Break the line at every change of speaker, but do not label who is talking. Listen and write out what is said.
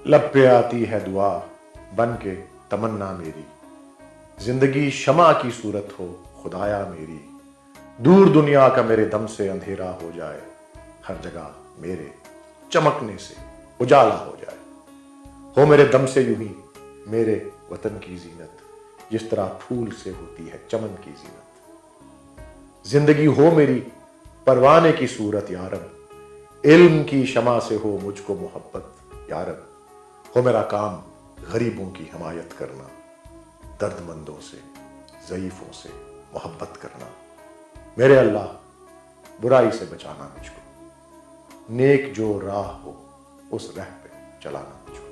लब पे आती है दुआ बन के तमन्ना मेरी, जिंदगी शमा की सूरत हो खुदाया मेरी। दूर दुनिया का मेरे दम से अंधेरा हो जाए, हर जगह मेरे चमकने से उजाला हो जाए। हो मेरे दम से यूं ही मेरे वतन की जीनत, जिस तरह फूल से होती है चमन की जीनत। जिंदगी हो मेरी परवाने की सूरत यारब, इल्म की शमा से हो मुझको मोहब्बत यारब। हो मेरा काम गरीबों की हिमायत करना, दर्दमंदों से ज़ईफ़ों से मोहब्बत करना। मेरे अल्लाह बुराई से बचाना मुझको, नेक जो राह हो उस राह पे चलाना मुझको।